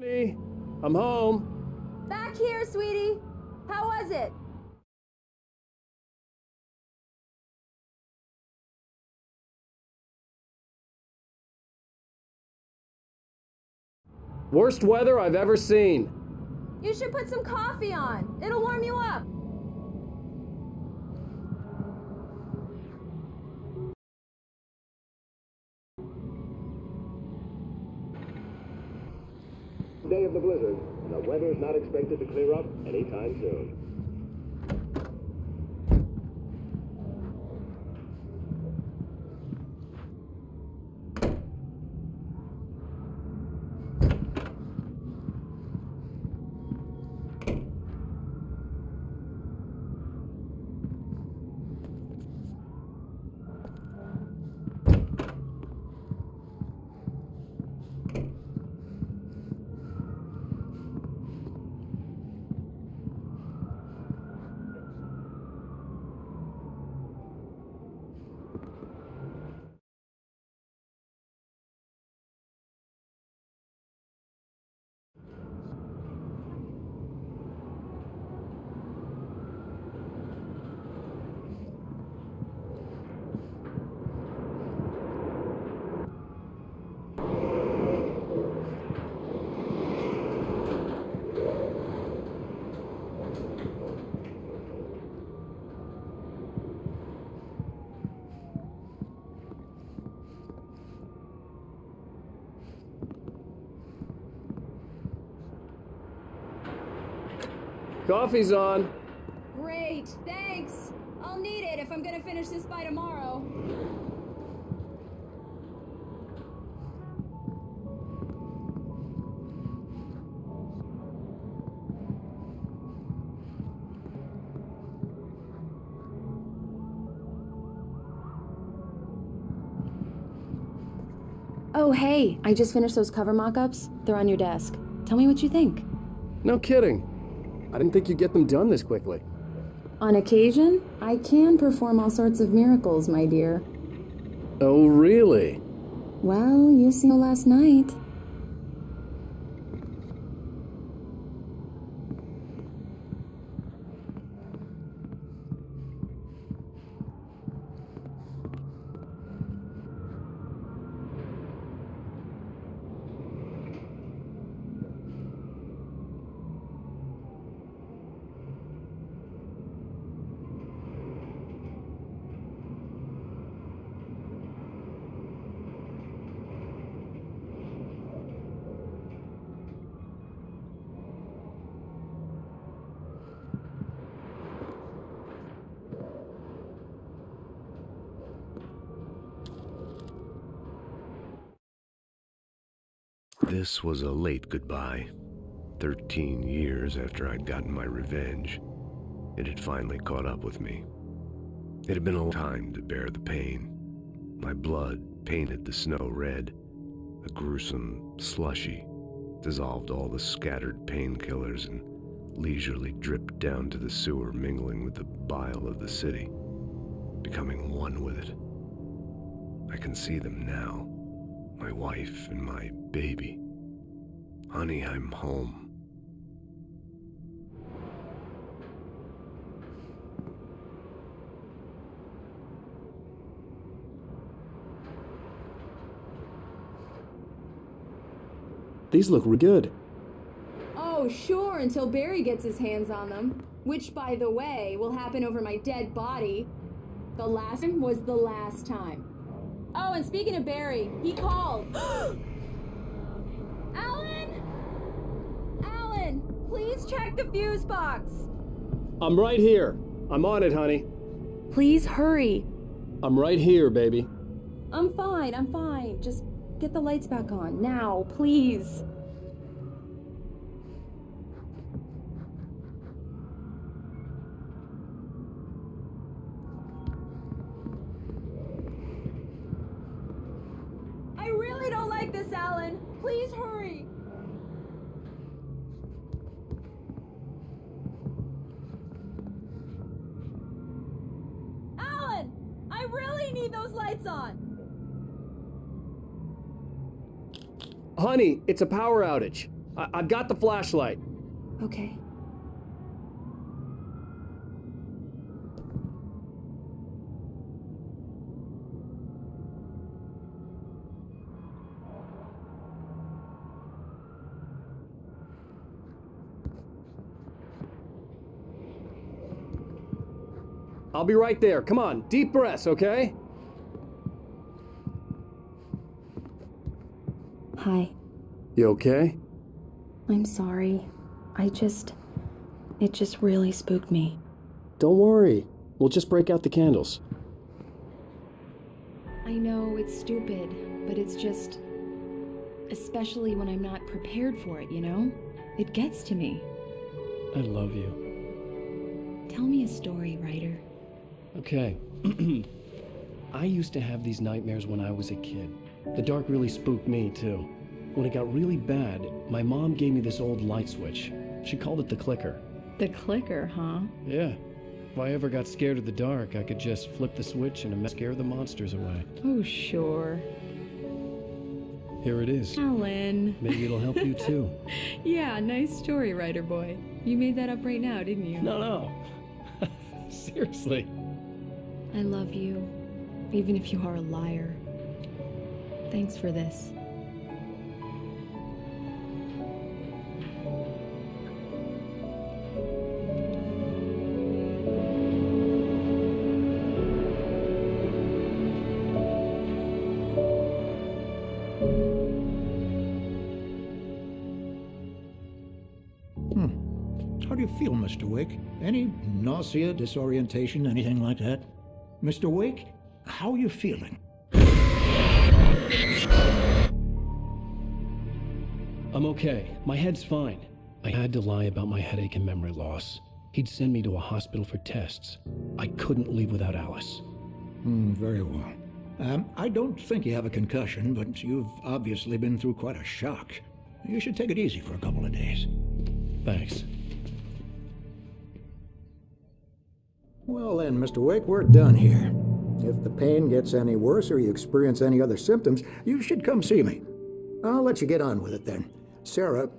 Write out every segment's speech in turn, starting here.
Honey, I'm home. Back here, sweetie. How was it? Worst weather I've ever seen. You should put some coffee on. It'll warm you up. Day of the blizzard. The weather's not expected to clear up anytime soon. Coffee's on. Great, thanks. I'll need it if I'm gonna finish this by tomorrow. Oh, hey, I just finished those cover mock-ups. They're on your desk. Tell me what you think. No kidding. I didn't think you'd get them done this quickly. On occasion, I can perform all sorts of miracles, my dear. Oh, really? Well, you saw last night. This was a late goodbye. 13 years after I'd gotten my revenge, it had finally caught up with me. It had been a long time to bear the pain. My blood painted the snow red. A gruesome slushy dissolved all the scattered painkillers and leisurely dripped down to the sewer, mingling with the bile of the city, becoming one with it. I can see them now, my wife and my baby. Honey, I'm home. These look good. Oh, sure, until Barry gets his hands on them. Which, by the way, will happen over my dead body. The last time was the last time. Oh, and speaking of Barry, he called. Alan! Alan, please check the fuse box. I'm right here. I'm on it, honey. Please hurry. I'm right here, baby. I'm fine. Just get the lights back on. Now, please. I really don't like this, Alan. Please hurry. Alan, I really need those lights on. Honey, it's a power outage. I've got the flashlight. Okay. I'll be right there. Come on, deep breaths, okay? Hi. You okay? I'm sorry. It just really spooked me. Don't worry. We'll just break out the candles. I know it's stupid, but it's just... especially when I'm not prepared for it, you know? It gets to me. I love you. Tell me a story, writer. Okay. I used to have these nightmares when I was a kid. The dark really spooked me, too. When it got really bad, my mom gave me this old light switch. She called it the clicker. The clicker, huh? Yeah. If I ever got scared of the dark, I could just flip the switch and scare the monsters away. Oh, sure. Here it is. Alan. Maybe it'll help you, too. Yeah, nice story, writer boy. You made that up right now, didn't you? No. Seriously. I love you, even if you are a liar. Thanks for this. How do you feel, Mr. Wake? Any nausea, disorientation, anything like that? Mr. Wake, how are you feeling? I'm okay. My head's fine. I had to lie about my headache and memory loss. He'd send me to a hospital for tests. I couldn't leave without Alice. Very well. I don't think you have a concussion, but you've obviously been through quite a shock. You should take it easy for a couple of days. Thanks. Well then, Mr. Wake, we're done here. If the pain gets any worse or you experience any other symptoms, you should come see me. I'll let you get on with it then. Sarah,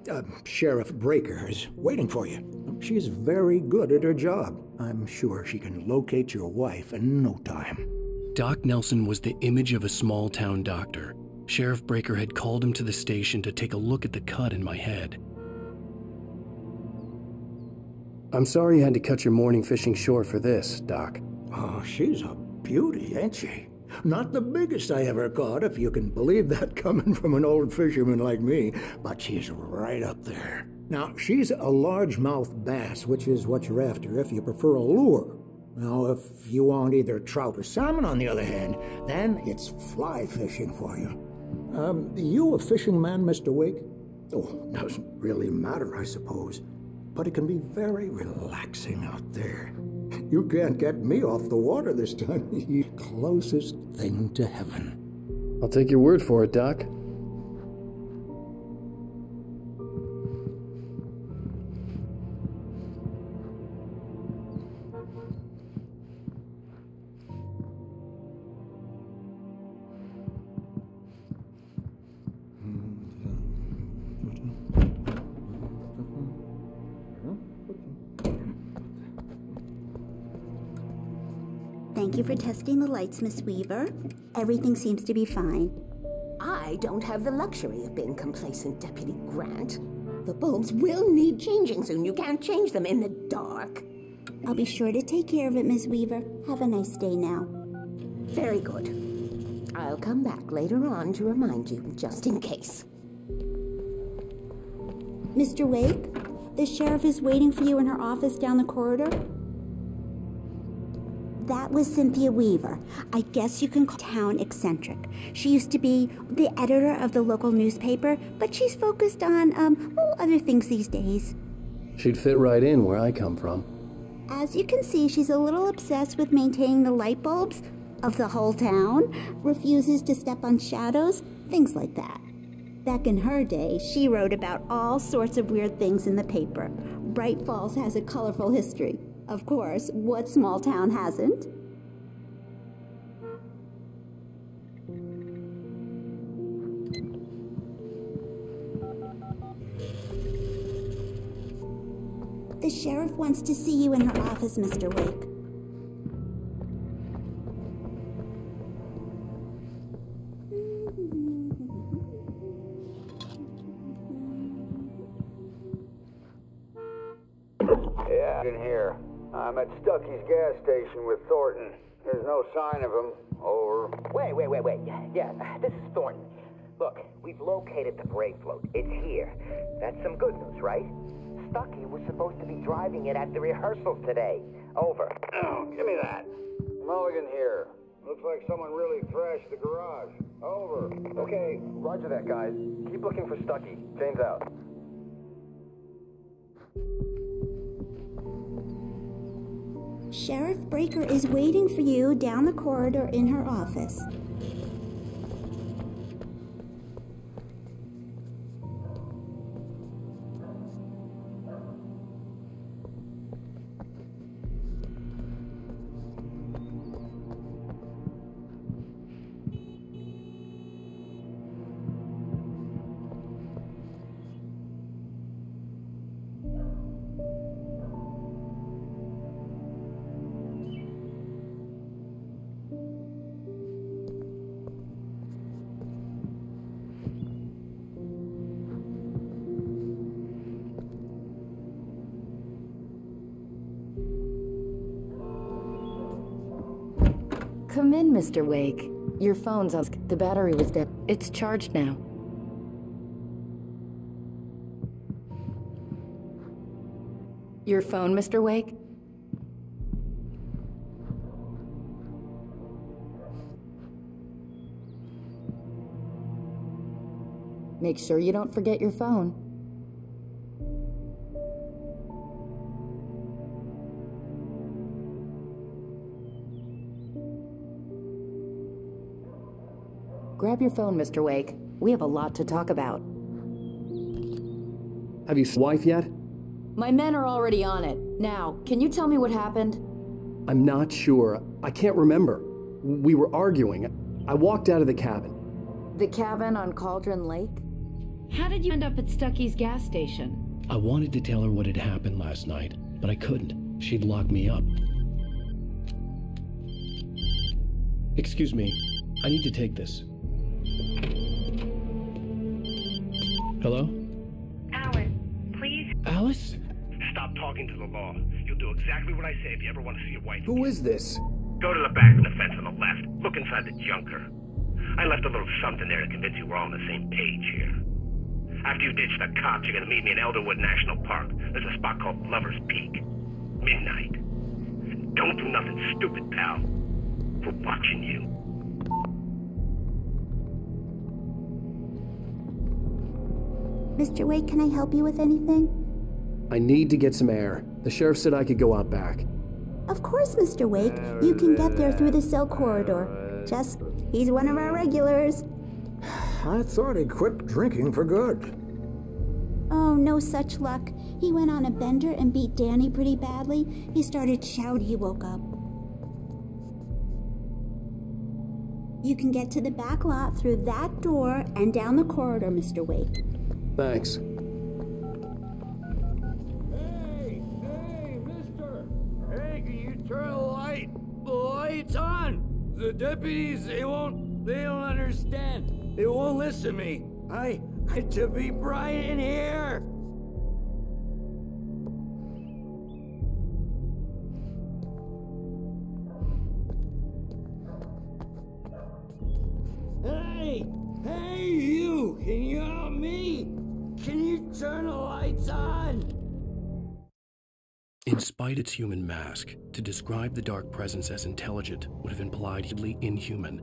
Sheriff Breaker, is waiting for you. She's very good at her job. I'm sure she can locate your wife in no time. Doc Nelson was the image of a small-town doctor. Sheriff Breaker had called him to the station to take a look at the cut in my head. I'm sorry you had to cut your morning fishing short for this, Doc. Oh, she's a beauty, ain't she? Not the biggest I ever caught, if you can believe that coming from an old fisherman like me, but she's right up there. Now, she's a largemouth bass, which is what you're after if you prefer a lure. Now, if you want either trout or salmon, on the other hand, then it's fly fishing for you. You a fishing man, Mr. Wake? Oh, doesn't really matter, I suppose. But it can be very relaxing out there. You can't get me off the water this time. The closest thing to heaven. I'll take your word for it, Doc. Thank you for testing the lights, Miss Weaver. Everything seems to be fine. I don't have the luxury of being complacent, Deputy Grant. The bulbs will need changing soon. You can't change them in the dark. I'll be sure to take care of it, Miss Weaver. Have a nice day now. Very good. I'll come back later on to remind you, just in case. Mr. Wake, the sheriff is waiting for you in her office down the corridor. That was Cynthia Weaver. I guess you can call town eccentric. She used to be the editor of the local newspaper, but she's focused on, other things these days. She'd fit right in where I come from. As you can see, she's a little obsessed with maintaining the light bulbs of the whole town, refuses to step on shadows, things like that. Back in her day, she wrote about all sorts of weird things in the paper. Bright Falls has a colorful history. Of course, what small town hasn't? The sheriff wants to see you in her office, Mr. Wake. Yeah, in here. I'm at Stucky's gas station with Thornton. There's no sign of him. Over. Wait. Yeah, this is Thornton. Look, we've located the brake float. It's here. That's some good news, right? Stucky was supposed to be driving it at the rehearsal today. Over. Oh, give me that. Mulligan here. Looks like someone really trashed the garage. Over. Okay, roger that, guys. Keep looking for Stucky. Jane's out. Sheriff Breaker is waiting for you down the corridor in her office. Come in, Mr. Wake. Your phone's on. The battery was dead. It's charged now. Your phone, Mr. Wake? Make sure you don't forget your phone. Grab your phone, Mr. Wake. We have a lot to talk about. Have you seen wife yet? My men are already on it. Now, can you tell me what happened? I'm not sure. I can't remember. We were arguing. I walked out of the cabin. The cabin on Cauldron Lake? How did you end up at Stucky's gas station? I wanted to tell her what had happened last night, but I couldn't. She'd locked me up. Excuse me. I need to take this. Hello? Alice, please. Alice? Stop talking to the law. You'll do exactly what I say if you ever want to see your wife. Who is this? Go to the back of the fence on the left. Look inside the junker. I left a little something there to convince you we're all on the same page here. After you ditch the cops, you're gonna meet me in Elderwood National Park. There's a spot called Lover's Peak. Midnight. Don't do nothing stupid, pal. We're watching you. Mr. Wake, can I help you with anything? I need to get some air. The sheriff said I could go out back. Of course, Mr. Wake. You can get there through the cell corridor. He's one of our regulars. I thought he'd quit drinking for good. Oh, no such luck. He went on a bender and beat Danny pretty badly. He started shouting. He woke up. You can get to the back lot through that door and down the corridor, Mr. Wake. Thanks. Hey, mister! Hey, can you turn the lights on? The deputies, they don't understand. They won't listen to me. I to be bright in here. Hey, you! Can you help me? Can you turn the lights on? In spite of its human mask, to describe the dark presence as intelligent would have implied highly inhuman.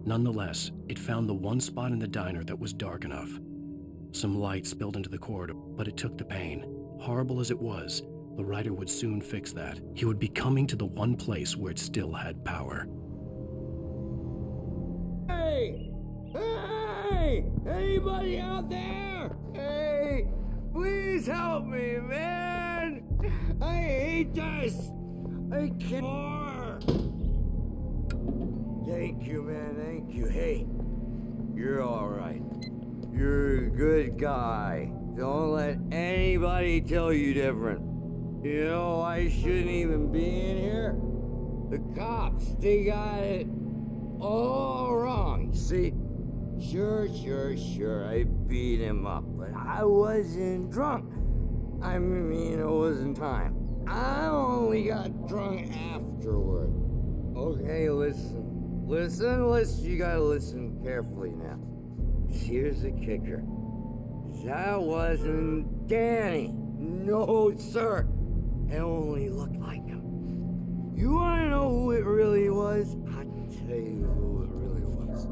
Nonetheless, it found the one spot in the diner that was dark enough. Some light spilled into the corridor, but it took the pain. Horrible as it was, the writer would soon fix that. He would be coming to the one place where it still had power. Hey! Anybody out there? Hey! Please help me, man! I hate this! I can't more! Thank you, man, thank you. Hey, you're alright. You're a good guy. Don't let anybody tell you different. You know, I shouldn't even be in here. The cops, they got it all wrong. See, sure, I beat him up, but I wasn't drunk. I mean, it wasn't time. I only got drunk afterward. Okay, listen, you gotta listen carefully now. Here's the kicker. That wasn't Danny. No, sir. It only looked like him. You wanna know who it really was? I'll tell you who it really was.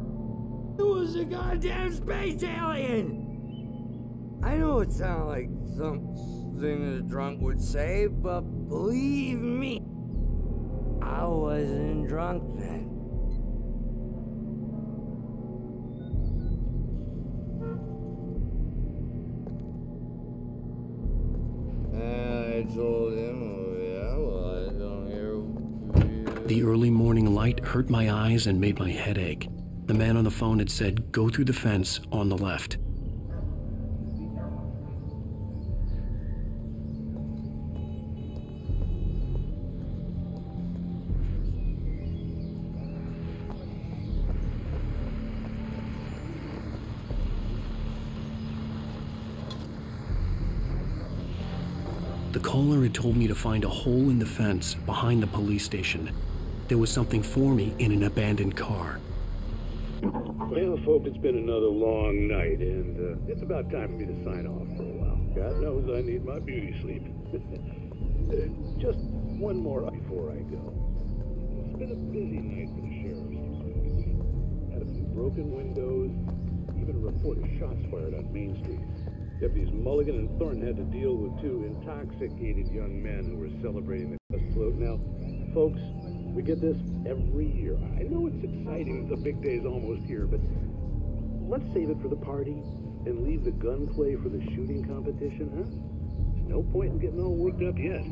It was a goddamn space alien! I know it sounds like something a drunk would say, but believe me, I wasn't drunk then. I told him, I don't hear. The early morning light hurt my eyes and made my head ache. The man on the phone had said, go through the fence on the left. The caller had told me to find a hole in the fence behind the police station. There was something for me in an abandoned car. Well, folks, it's been another long night, and it's about time for me to sign off for a while. God knows I need my beauty sleep. Just one more before I go. It's been a busy night for the sheriff's department. Had a few broken windows, even a report of shots fired on Main Street. Deputies Mulligan and Thornton had to deal with two intoxicated young men who were celebrating the float. Now, folks, we get this every year. I know it's exciting, the big day's almost here, but let's save it for the party and leave the gunplay for the shooting competition, huh? There's no point in getting all worked up yet.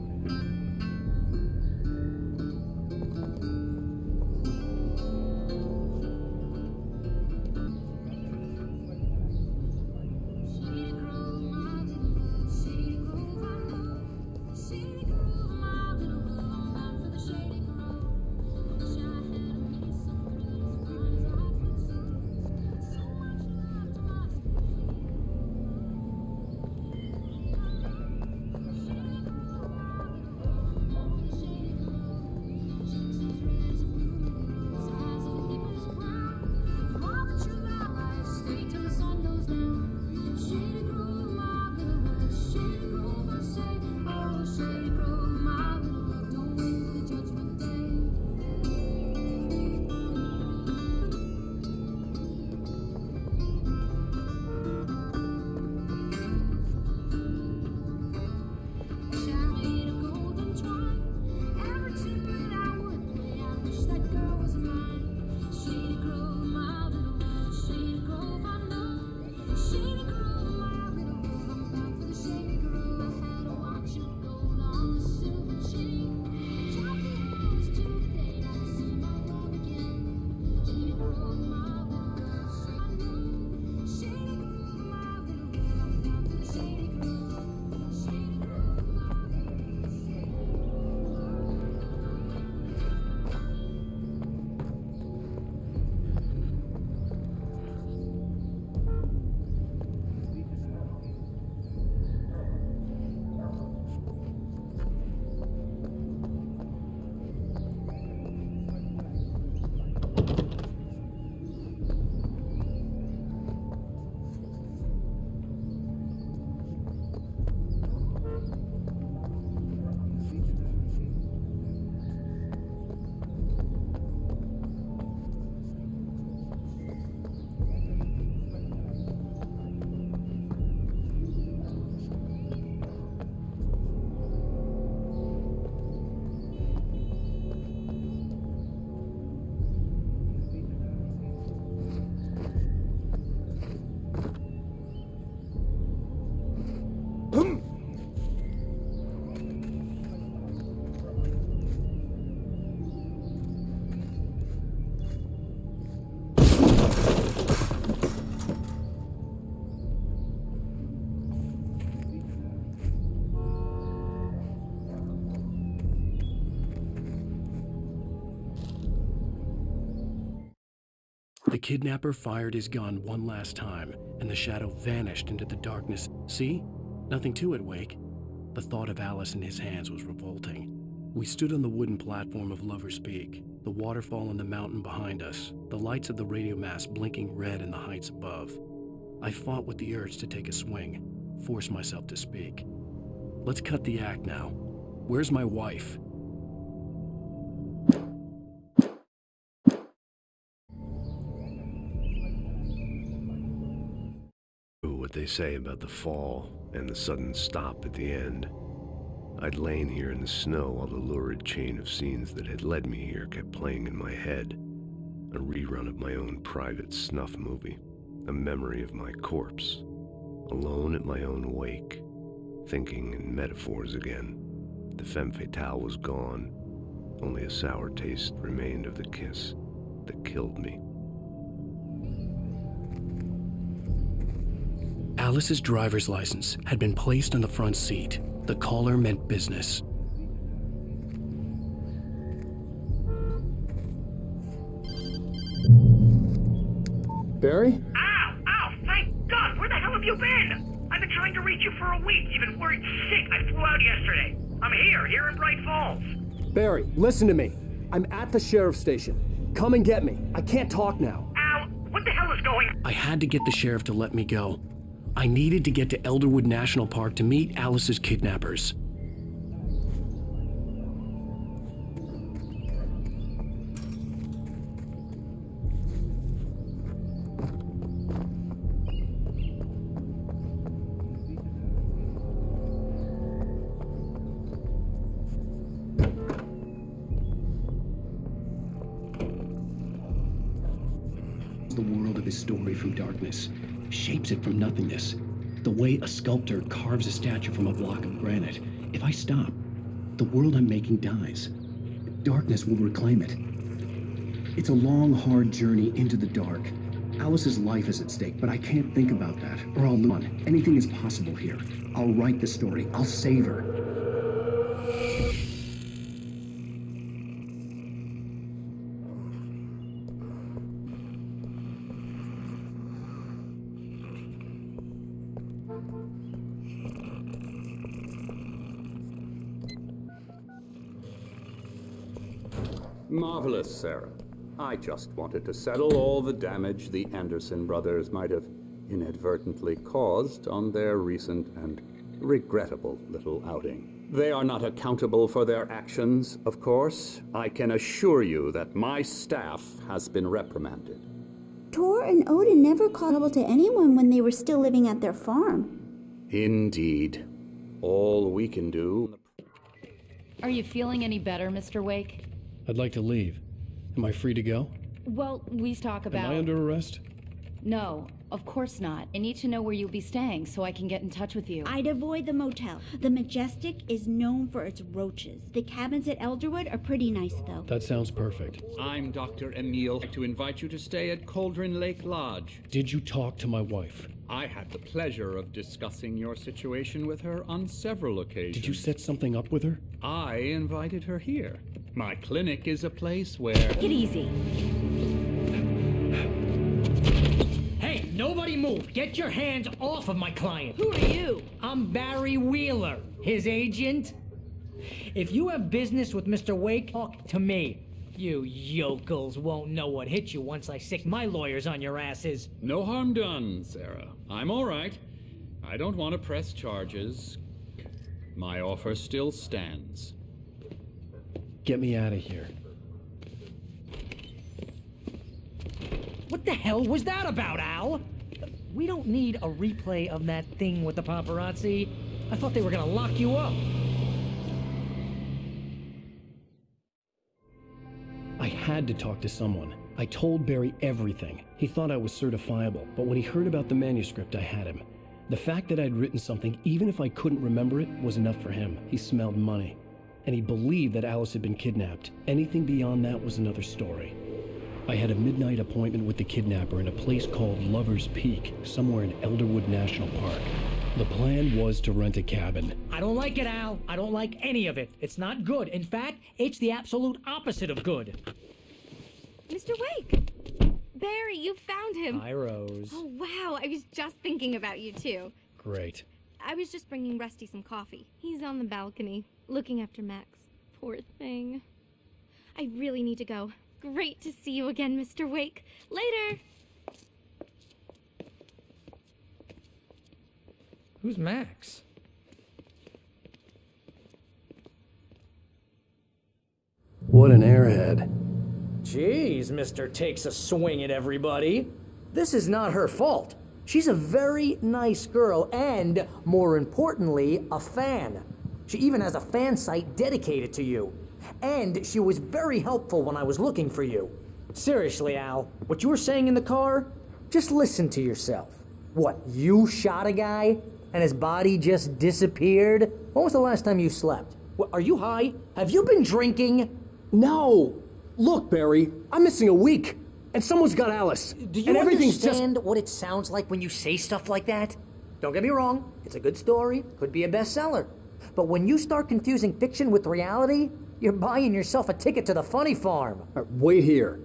The kidnapper fired his gun one last time, and the shadow vanished into the darkness. See? Nothing to it, Wake. The thought of Alice in his hands was revolting. We stood on the wooden platform of Lover's Peak, the waterfall on the mountain behind us, the lights of the radio mast blinking red in the heights above. I fought with the urge to take a swing, force myself to speak. Let's cut the act now. Where's my wife? What they say about the fall and the sudden stop at the end. I'd lain here in the snow while the lurid chain of scenes that had led me here kept playing in my head. A rerun of my own private snuff movie. A memory of my corpse. Alone at my own wake. Thinking in metaphors again. The femme fatale was gone. Only a sour taste remained of the kiss that killed me. Alice's driver's license had been placed on the front seat. The caller meant business. Barry? Ow! Ow! Thank God! Where the hell have you been? I've been trying to reach you for a week. Even worried sick. I flew out yesterday. I'm here in Bright Falls. Barry, listen to me. I'm at the sheriff's station. Come and get me. I can't talk now. Ow! What the hell is going on? I had to get the sheriff to let me go. I needed to get to Elderwood National Park to meet Alice's kidnappers. The world of his story from darkness, shapes it from nothingness, the way a sculptor carves a statue from a block of granite. If I stop, the world I'm making dies. Darkness will reclaim it. It's a long, hard journey into the dark. Alice's life is at stake, but I can't think about that, or I'll lose. Anything is possible here. I'll write the story. I'll save her. Marvelous, Sarah. I just wanted to settle all the damage the Anderson brothers might have inadvertently caused on their recent and regrettable little outing. They are not accountable for their actions, of course. I can assure you that my staff has been reprimanded. Tor and Odin never called trouble to anyone when they were still living at their farm. Indeed. All we can do... Are you feeling any better, Mr. Wake? I'd like to leave. Am I free to go? Well, we talk about... Am I under arrest? No, of course not. I need to know where you'll be staying so I can get in touch with you. I'd avoid the motel. The Majestic is known for its roaches. The cabins at Elderwood are pretty nice, though. That sounds perfect. I'm Dr. Emil. I'd like to invite you to stay at Cauldron Lake Lodge. Did you talk to my wife? I had the pleasure of discussing your situation with her on several occasions. Did you set something up with her? I invited her here. My clinic is a place where... Take it easy. Hey, nobody move. Get your hands off of my client. Who are you? I'm Barry Wheeler, his agent. If you have business with Mr. Wake, talk to me. You yokels won't know what hit you once I sick my lawyers on your asses. No harm done, Sarah. I'm all right. I don't want to press charges. My offer still stands. Get me out of here. What the hell was that about, Al? We don't need a replay of that thing with the paparazzi. I thought they were gonna lock you up. I had to talk to someone. I told Barry everything. He thought I was certifiable, but when he heard about the manuscript, I had him. The fact that I'd written something, even if I couldn't remember it, was enough for him. He smelled money. And he believed that Alice had been kidnapped. Anything beyond that was another story. I had a midnight appointment with the kidnapper in a place called Lover's Peak, somewhere in Elderwood National Park. The plan was to rent a cabin. I don't like it, Al. I don't like any of it. It's not good. In fact, it's the absolute opposite of good. Mr. Wake, Barry, you found him. Hi, Rose. Oh, wow. I was just thinking about you, too. Great. I was just bringing Rusty some coffee. He's on the balcony, looking after Max. Poor thing. I really need to go. Great to see you again, Mr. Wake. Later! Who's Max? What an airhead. Jeez, Mr. Takes a swing at everybody. This is not her fault. She's a very nice girl and, more importantly, a fan. She even has a fan site dedicated to you. And she was very helpful when I was looking for you. Seriously, Al, what you were saying in the car? Just listen to yourself. What, you shot a guy and his body just disappeared? When was the last time you slept? What, are you high? Have you been drinking? No! Look, Barry, I'm missing a week, and someone's got Alice. Do you understand what it sounds like when you say stuff like that? Don't get me wrong, it's a good story, could be a bestseller. But when you start confusing fiction with reality, you're buying yourself a ticket to the funny farm. Wait here.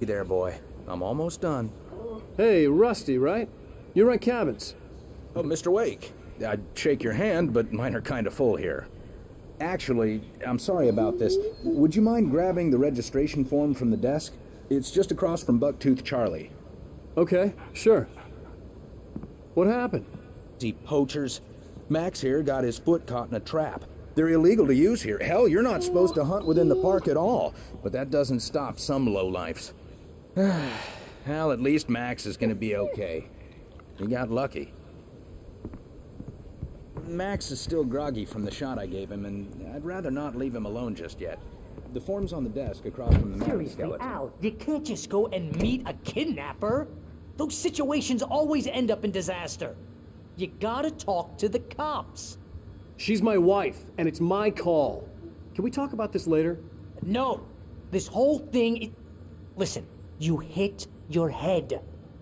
There, boy. I'm almost done. Hey, Rusty, right? You rent cabins. Oh, Mr. Wake. I'd shake your hand, but mine are kind of full here. Actually, I'm sorry about this. Would you mind grabbing the registration form from the desk? It's just across from Bucktooth Charlie. Okay, sure. What happened? See, poachers. Max here got his foot caught in a trap. They're illegal to use here. Hell, you're not supposed to hunt within the park at all. But that doesn't stop some lowlifes. Well, at least Max is going to be okay. He got lucky. Max is still groggy from the shot I gave him, and I'd rather not leave him alone just yet. The form's on the desk across from the man Seriously, skeleton. Al, you can't just go and meet a kidnapper. Those situations always end up in disaster. You gotta talk to the cops. She's my wife, and it's my call. Can we talk about this later? No. This whole thing... Listen, you hit your head.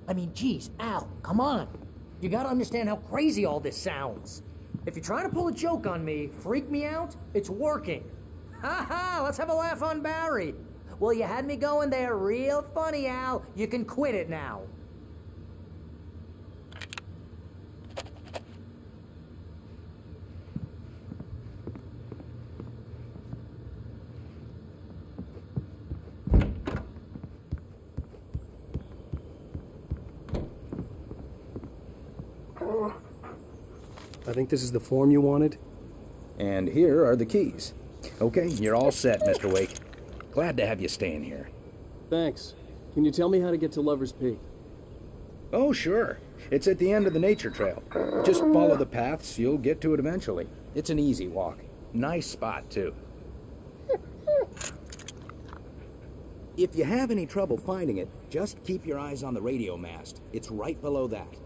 I mean, geez, Al, come on. You gotta understand how crazy all this sounds. If you're trying to pull a joke on me, freak me out, it's working. Ha ha, let's have a laugh on Barry. Well, you had me going there real funny, Al. You can quit it now. I think this is the form you wanted. And here are the keys. Okay, you're all set, Mr. Wake. Glad to have you staying here. Thanks. Can you tell me how to get to Lover's Peak? Oh, sure. It's at the end of the nature trail. Just follow the paths, you'll get to it eventually. It's an easy walk. Nice spot, too. If you have any trouble finding it, just keep your eyes on the radio mast. It's right below that.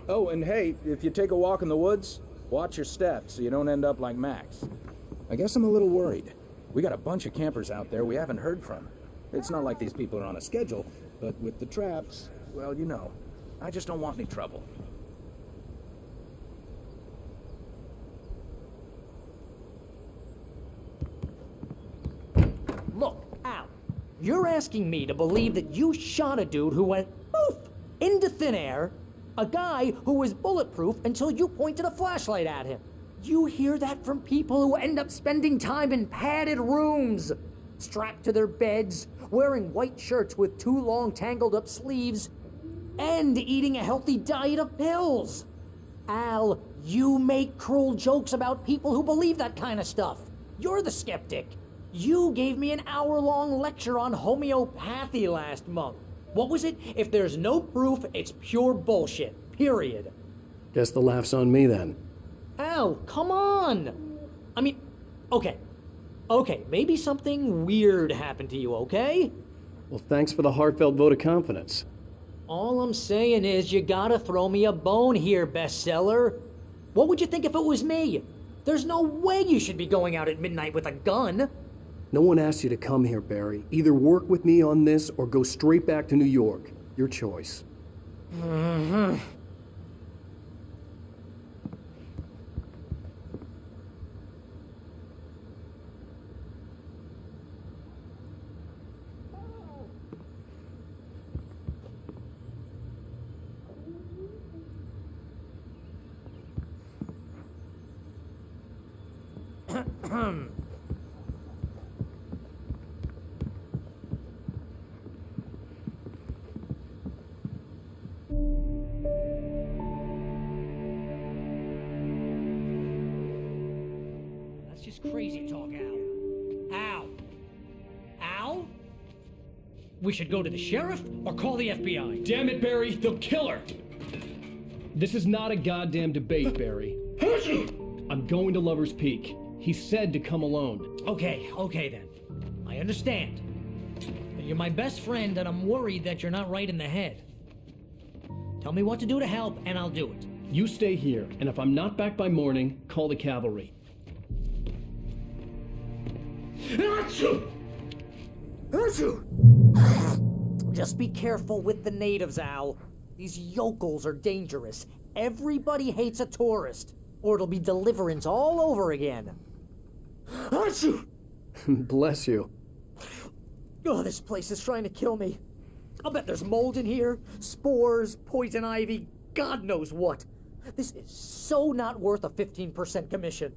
Oh, and hey, if you take a walk in the woods, watch your steps so you don't end up like Max. I guess I'm a little worried. We got a bunch of campers out there we haven't heard from. It's not like these people are on a schedule, but with the traps, well, you know, I just don't want any trouble. Look, Al, you're asking me to believe that you shot a dude who went poof into thin air, a guy who was bulletproof until you pointed a flashlight at him. You hear that from people who end up spending time in padded rooms, strapped to their beds, wearing white shirts with too long tangled up sleeves, and eating a healthy diet of pills. Al, you make cruel jokes about people who believe that kind of stuff. You're the skeptic. You gave me an hour-long lecture on homeopathy last month. What was it? If there's no proof, it's pure bullshit. Period. Guess the laugh's on me then. Al, come on! I mean, okay. Okay, maybe something weird happened to you, okay? Well, thanks for the heartfelt vote of confidence. All I'm saying is you gotta throw me a bone here, bestseller. What would you think if it was me? There's no way you should be going out at midnight with a gun. No one asked you to come here, Barry. Either work with me on this or go straight back to New York. Your choice. Mm-hmm. That's just crazy talk, Al. Al? Al? We should go to the sheriff or call the FBI. Damn it, Barry, they'll kill her! This is not a goddamn debate, Barry. I'm going to Lover's Peak. He said to come alone. Okay then. I understand. You're my best friend, and I'm worried that you're not right in the head. Tell me what to do to help, and I'll do it. You stay here, and if I'm not back by morning, call the cavalry. Just be careful with the natives, Al. These yokels are dangerous. Everybody hates a tourist, or it'll be Deliverance all over again. Bless you. Oh, this place is trying to kill me. I'll bet there's mold in here, spores, poison ivy, God knows what. This is so not worth a 15% commission.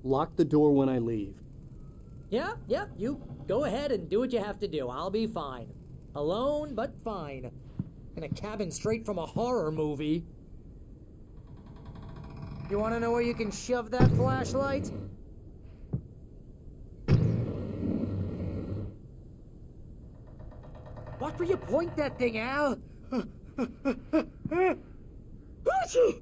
Lock the door when I leave. Yeah, you go ahead and do what you have to do. I'll be fine. Alone, but fine. In a cabin straight from a horror movie. You want to know where you can shove that flashlight? Watch where you point that thing, Al! Achoo!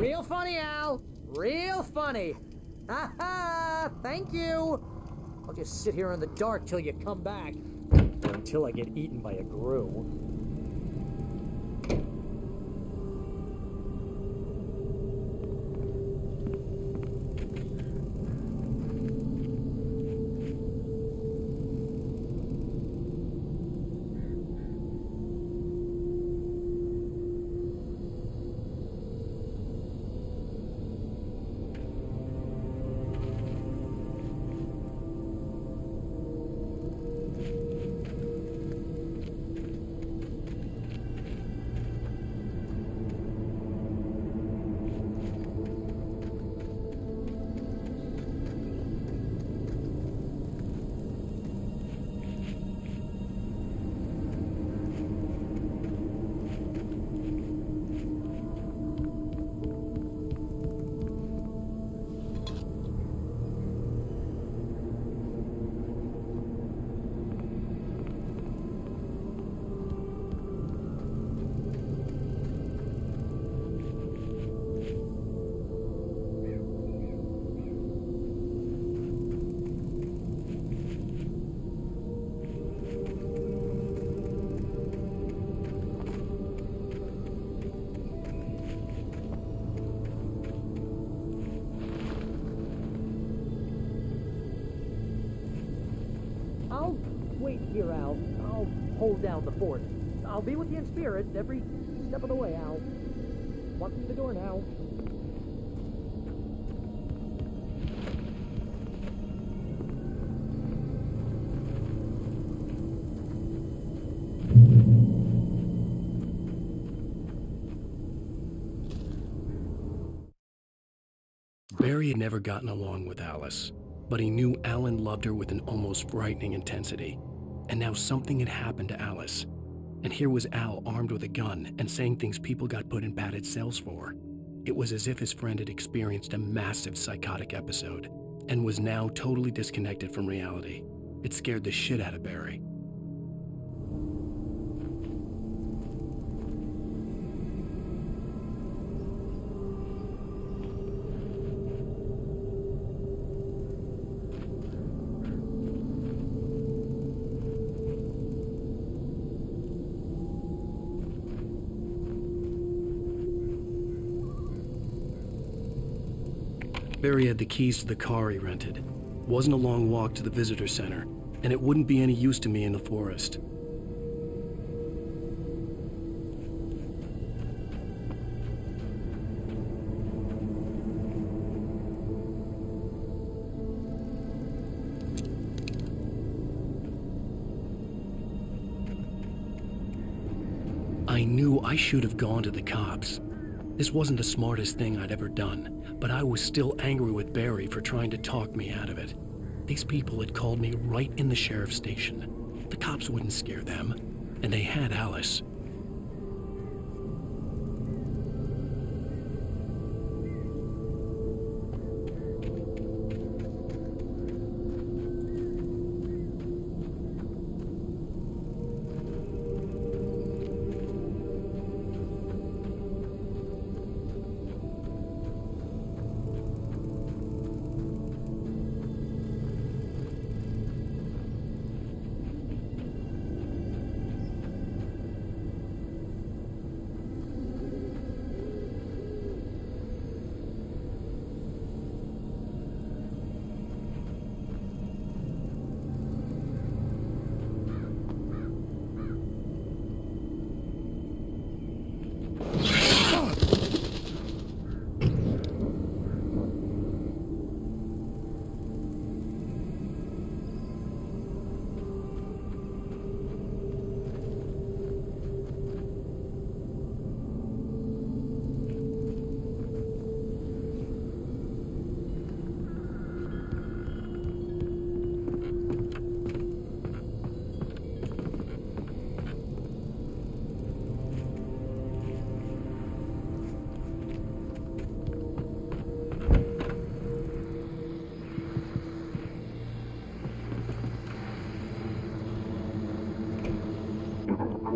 Real funny, Al. Real funny. Ha ha! Thank you. I'll just sit here in the dark till you come back. Or until I get eaten by a grue. I'll wait here, Al. I'll hold down the fort. I'll be with you in spirit every step of the way, Al. Walk through the door now. Barry had never gotten along with Alice, but he knew Alan loved her with an almost frightening intensity. And now something had happened to Alice. And here was Al armed with a gun and saying things people got put in padded cells for. It was as if his friend had experienced a massive psychotic episode and was now totally disconnected from reality. It scared the shit out of Barry. Barry had the keys to the car he rented. It wasn't a long walk to the visitor center, and it wouldn't be any use to me in the forest. I knew I should have gone to the cops. This wasn't the smartest thing I'd ever done, but I was still angry with Barry for trying to talk me out of it. These people had called me right in the sheriff's station. The cops wouldn't scare them, and they had Alice.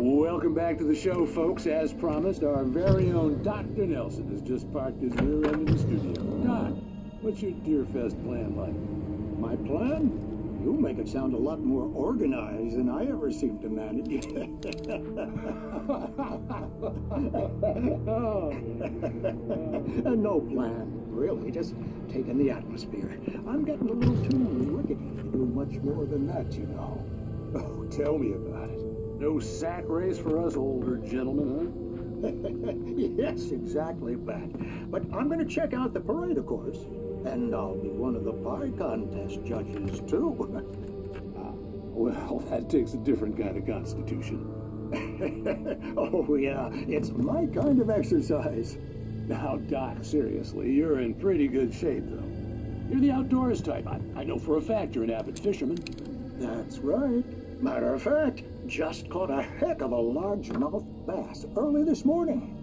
Welcome back to the show, folks. As promised, our very own Dr. Nelson has just parked his rear end in the studio. Doc, what's your Deerfest plan like? My plan? You make it sound a lot more organized than I ever seem to manage. No plan, really. Just taking the atmosphere. I'm getting a little too rickety to do much more than that, you know. Oh, tell me about it. No sack race for us older gentlemen, huh? Yes, exactly, Pat. But I'm going to check out the parade, of course. And I'll be one of the pie contest judges, too. Well, that takes a different kind of constitution. Oh, yeah. It's my kind of exercise. Now, Doc, seriously, you're in pretty good shape, though. You're the outdoors type. I know for a fact you're an avid fisherman. That's right. Matter of fact, just caught a heck of a largemouth bass early this morning.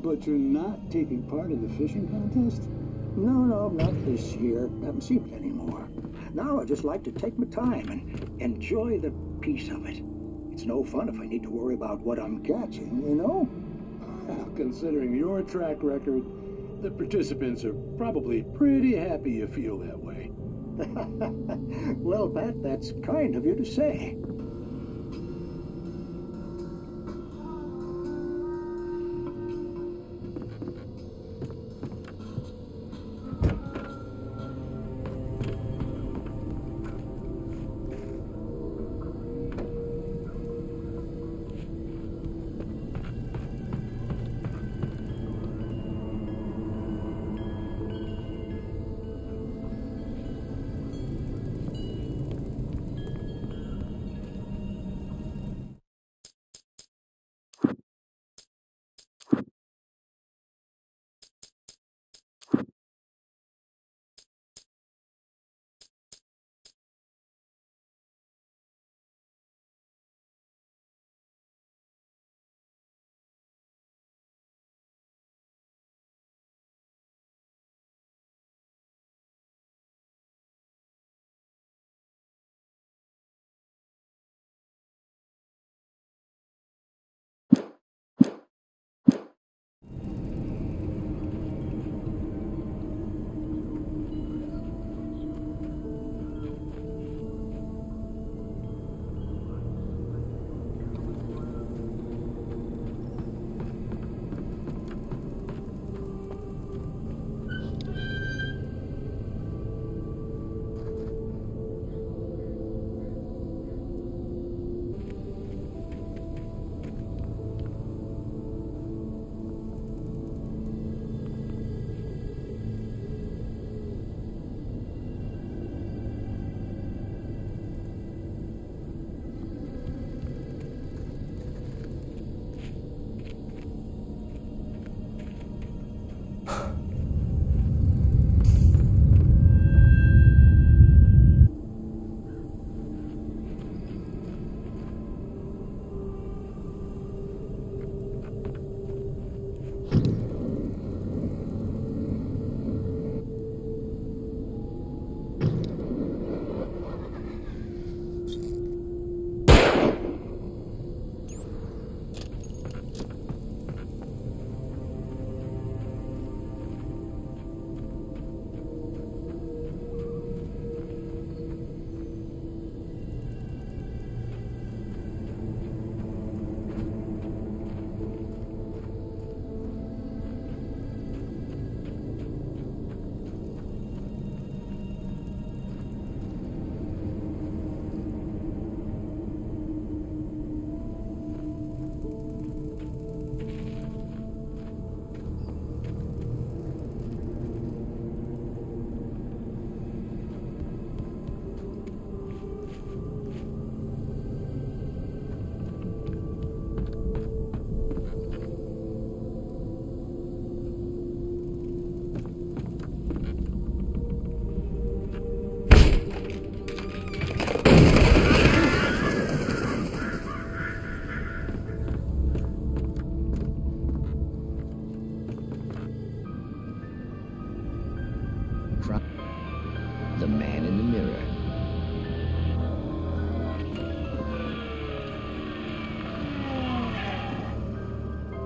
But you're not taking part in the fishing contest? No, not this year. Haven't seen it anymore. Now I just like to take my time and enjoy the peace of it. It's no fun if I need to worry about what I'm catching, you know? Considering your track record, the participants are probably pretty happy you feel that way. Well, Pat, that's kind of you to say.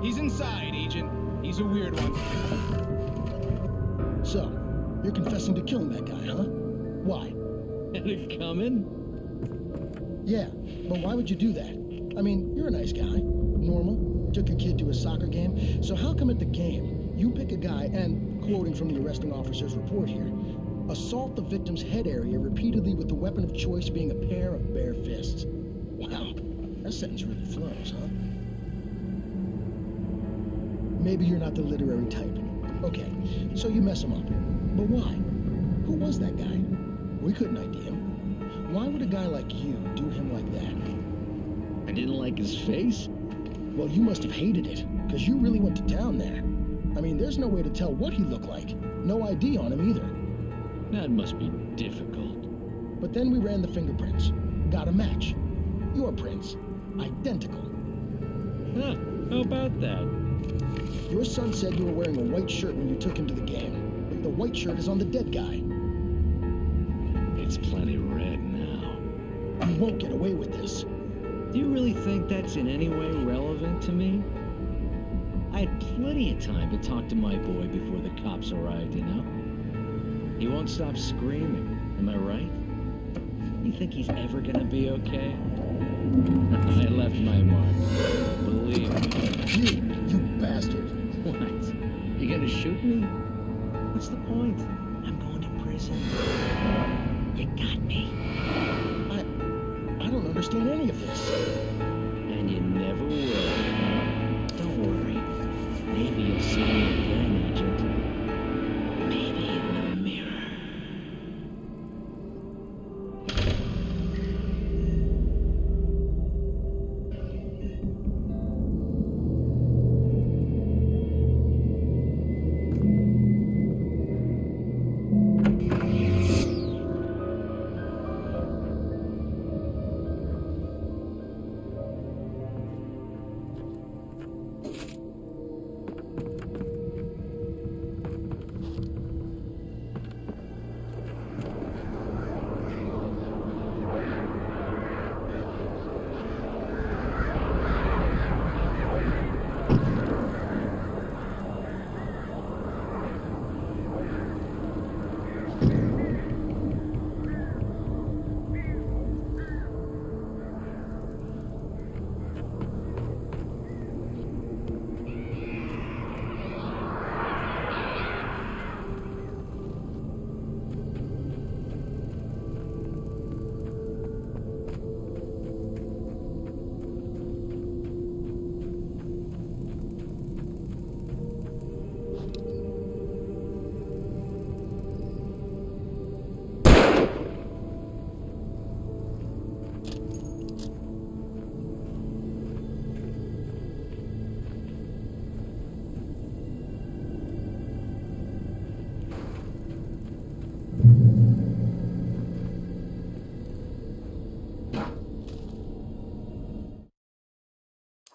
He's inside, Agent. He's a weird one. So, you're confessing to killing that guy, huh? Why? Had it coming? Yeah, but why would you do that? I mean, you're a nice guy. Normal. Took your kid to a soccer game. So how come at the game, you pick a guy and, quoting from the arresting officer's report here, assault the victim's head area repeatedly with the weapon of choice being a pair of bare fists? Wow, that sentence really flows, huh? Maybe you're not the literary type. Okay, so you mess him up. But why? Who was that guy? We couldn't ID him. Why would a guy like you do him like that? I didn't like his face? Well, you must have hated it, because you really went to town there. I mean, there's no way to tell what he looked like. No ID on him either. That must be difficult. But then we ran the fingerprints. Got a match. Your prints. Identical. Huh, how about that? Your son said you were wearing a white shirt when you took him to the game. But the white shirt is on the dead guy. It's plenty red now. You won't get away with this. Do you really think that's in any way relevant to me? I had plenty of time to talk to my boy before the cops arrived, you know? He won't stop screaming, am I right? You think he's ever gonna be okay? I left my mark. Believe me. You bastard. What? You gonna shoot me? What's the point? I'm going to prison. You got me. I don't understand any of this. And you never will. Don't worry. Maybe you'll see me again, Agent. Maybe in the mirror.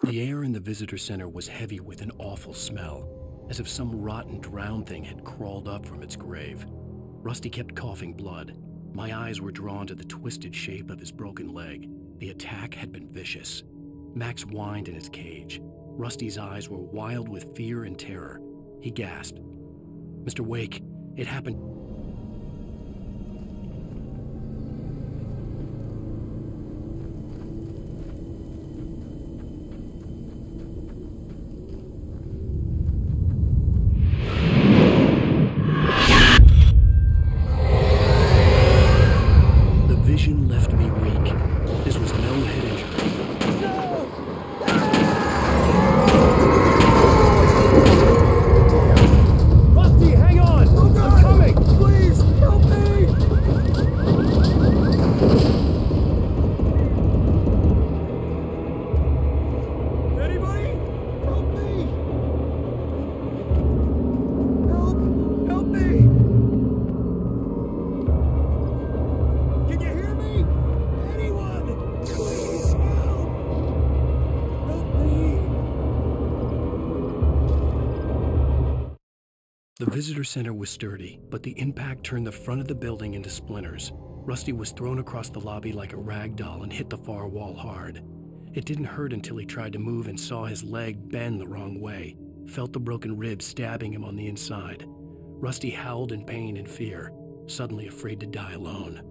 The air in the visitor center was heavy with an awful smell, as if some rotten drowned thing had crawled up from its grave. Rusty kept coughing blood. My eyes were drawn to the twisted shape of his broken leg. The attack had been vicious. Max whined in his cage. Rusty's eyes were wild with fear and terror. He gasped. "Mr. Wake, it happened." Left me weak. This was no head injury. Rusty, hang on! Oh, I'm coming! Please, help me! Anybody? Help me! Help me! Can you hear me? Anyone? Please help! Help me! The visitor center was sturdy, but the impact turned the front of the building into splinters. Rusty was thrown across the lobby like a rag doll and hit the far wall hard. It didn't hurt until he tried to move and saw his leg bend the wrong way, felt the broken rib stabbing him on the inside. Rusty howled in pain and fear, suddenly afraid to die alone.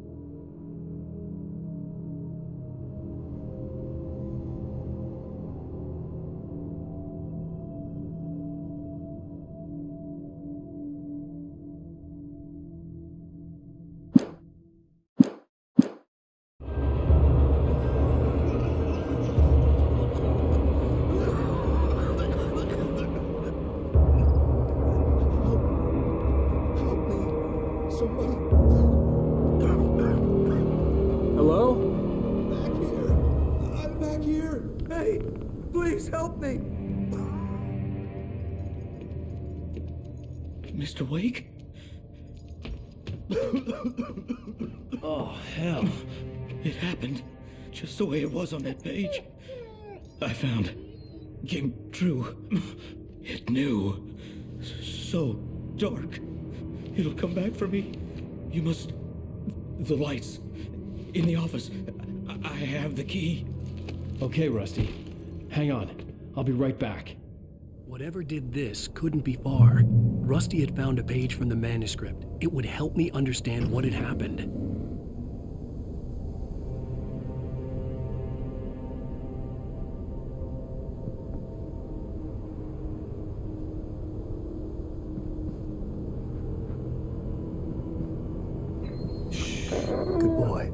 Hello? Back here. I'm back here. Hey, please help me. Mr. Wake? Oh, hell. It happened just the way it was on that page. I found. Came true. It knew. So dark. It'll come back for me. You must... The lights. In the office. I have the key. Okay, Rusty. Hang on. I'll be right back. Whatever did this couldn't be far. Rusty had found a page from the manuscript. It would help me understand what had happened. Good boy.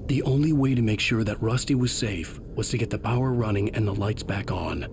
The only way to make sure that Rusty was safe was to get the power running and the lights back on.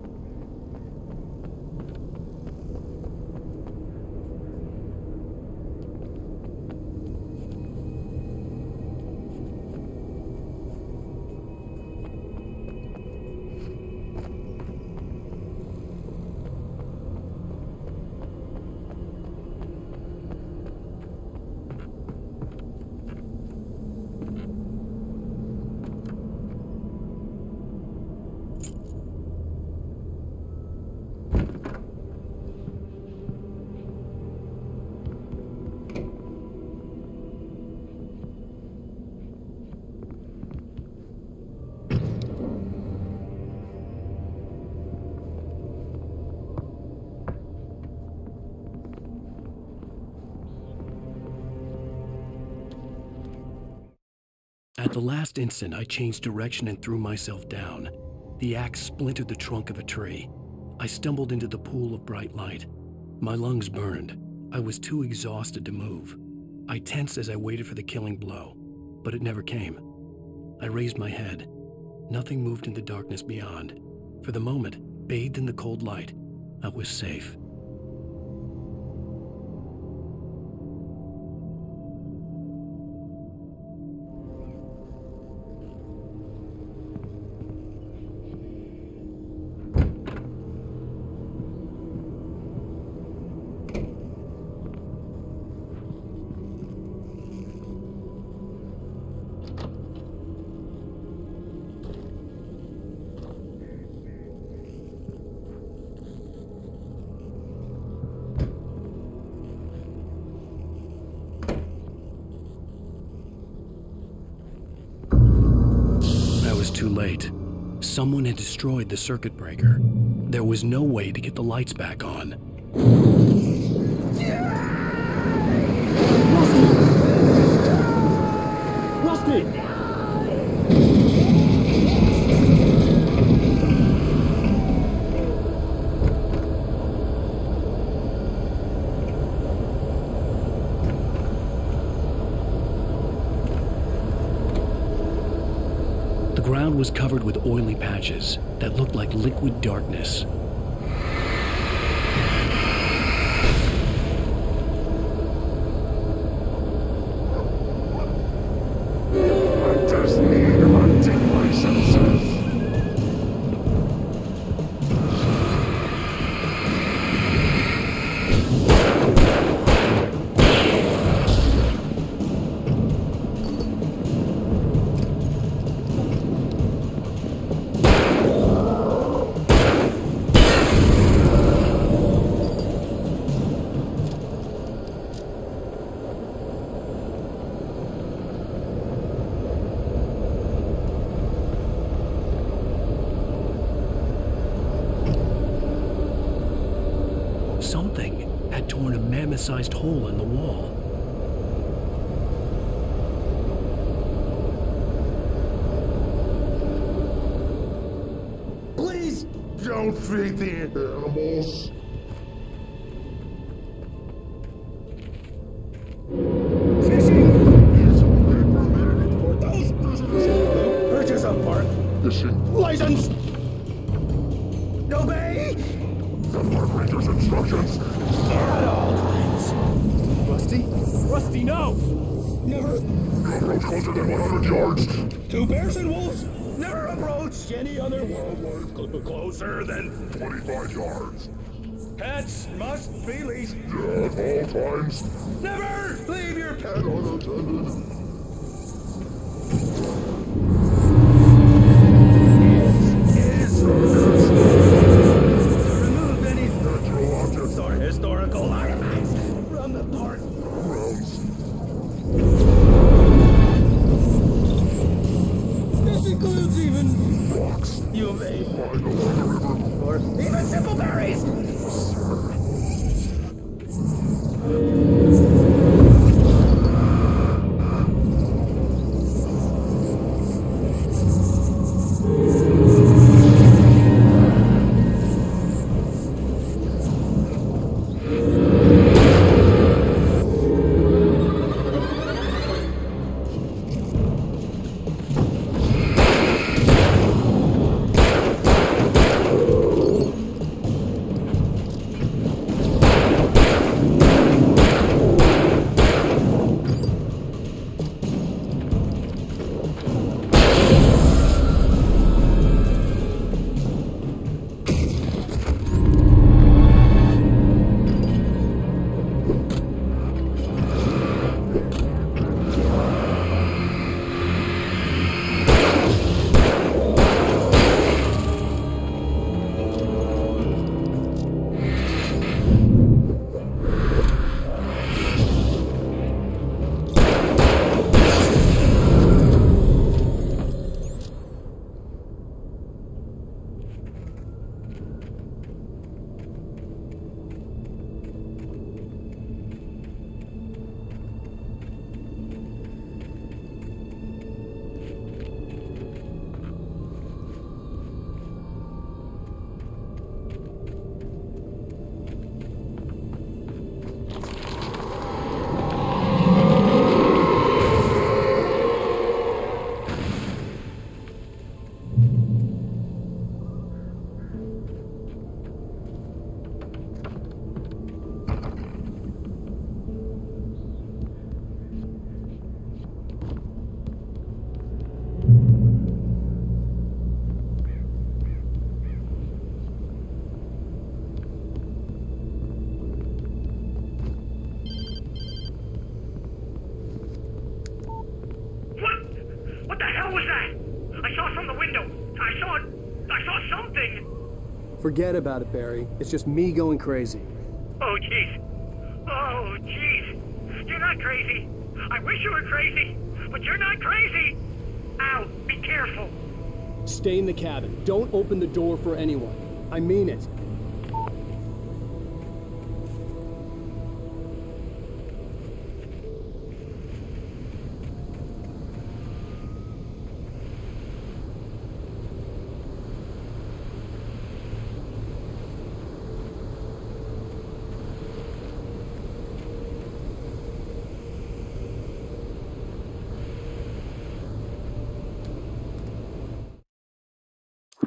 At the last instant, I changed direction and threw myself down. The axe splintered the trunk of a tree. I stumbled into the pool of bright light. My lungs burned. I was too exhausted to move. I tensed as I waited for the killing blow, but it never came. I raised my head. Nothing moved in the darkness beyond. For the moment, bathed in the cold light, I was safe. Too late. Someone had destroyed the circuit breaker. There was no way to get the lights back on. Rusty! The ground was covered with oily patches that looked like liquid darkness. sized hole in the wall. Please don't feed the animals. Fishing is only permitted for those persons who purchase a park fishing license. Obey the park ranger's instructions at all times. Rusty? Rusty, no! Never approach closer than 100 yards. To bears and wolves, never approach any other wildlife closer than 25 yards. Pets must be leashed. At all times. Never leave your pet unattended. It is to remove any natural objects or historical artifacts from the park grounds. This includes even rocks you may find along the river, or even simple berries. Forget about it, Barry. It's just me going crazy. Oh, jeez. Oh, jeez. You're not crazy. I wish you were crazy, but you're not crazy. Ow, be careful. Stay in the cabin. Don't open the door for anyone. I mean it.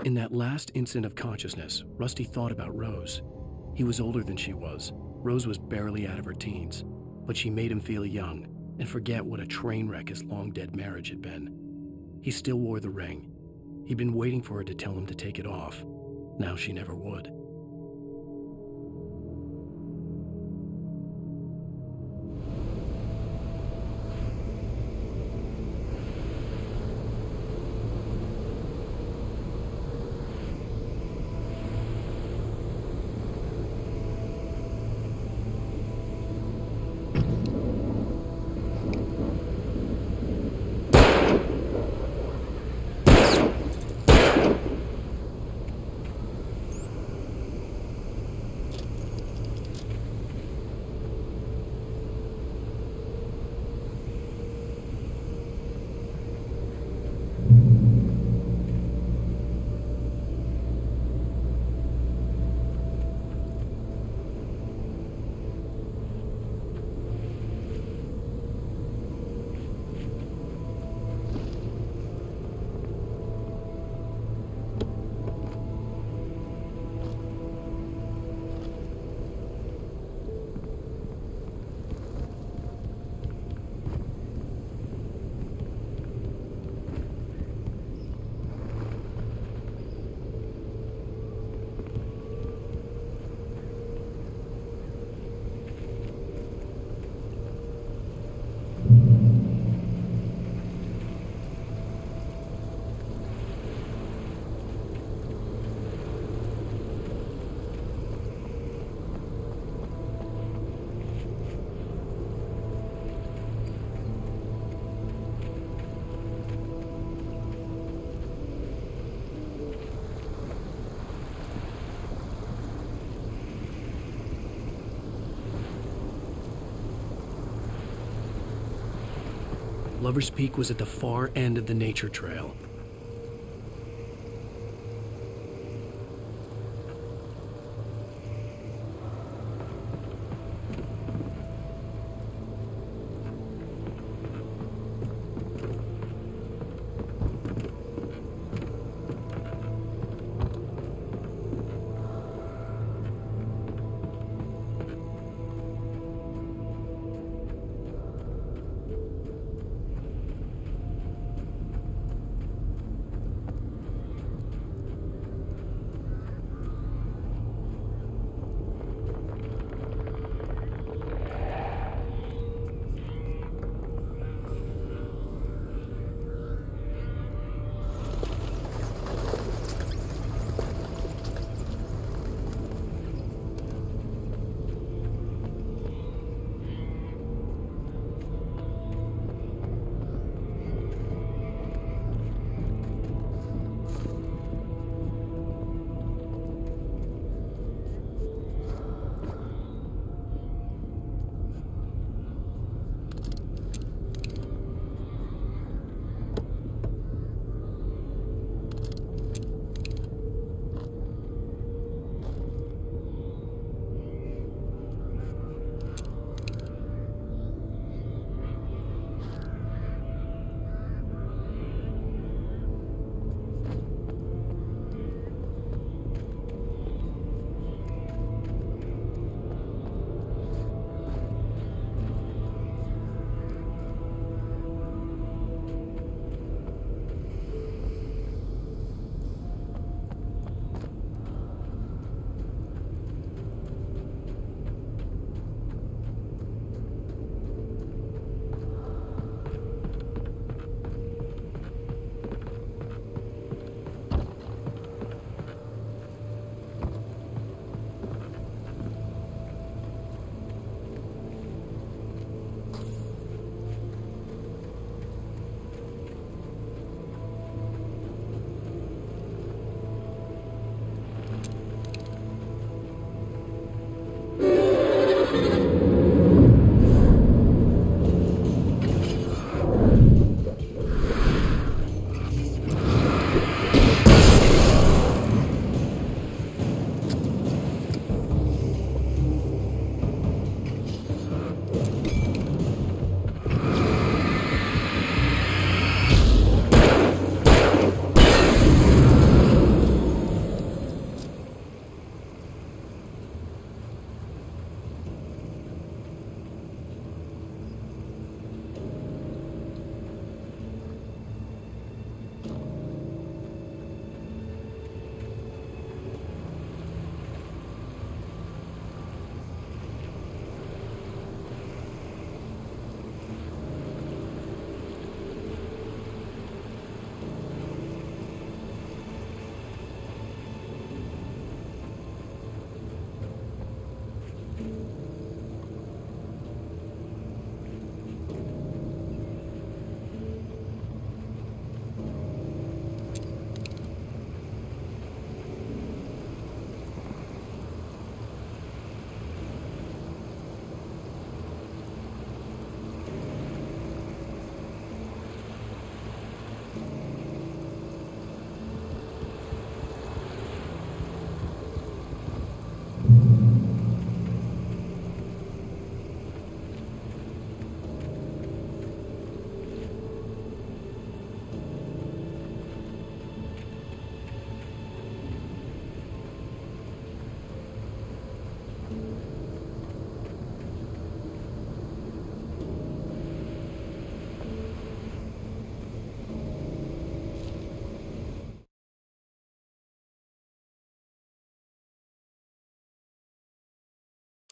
In that last instant of consciousness, Rusty thought about Rose. He was older than she was. Rose was barely out of her teens, but she made him feel young and forget what a train wreck his long-dead marriage had been. He still wore the ring. He'd been waiting for her to tell him to take it off. Now she never would. Lover's Peak was at the far end of the nature trail.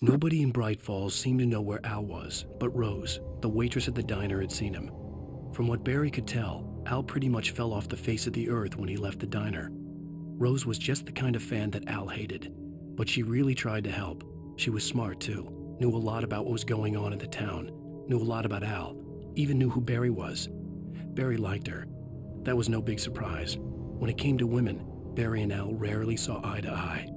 Nobody in Bright Falls seemed to know where Al was, but Rose, the waitress at the diner, had seen him. From what Barry could tell, Al pretty much fell off the face of the earth when he left the diner. Rose was just the kind of fan that Al hated, but she really tried to help. She was smart too, knew a lot about what was going on in the town, knew a lot about Al, even knew who Barry was. Barry liked her. That was no big surprise. When it came to women, Barry and Al rarely saw eye to eye.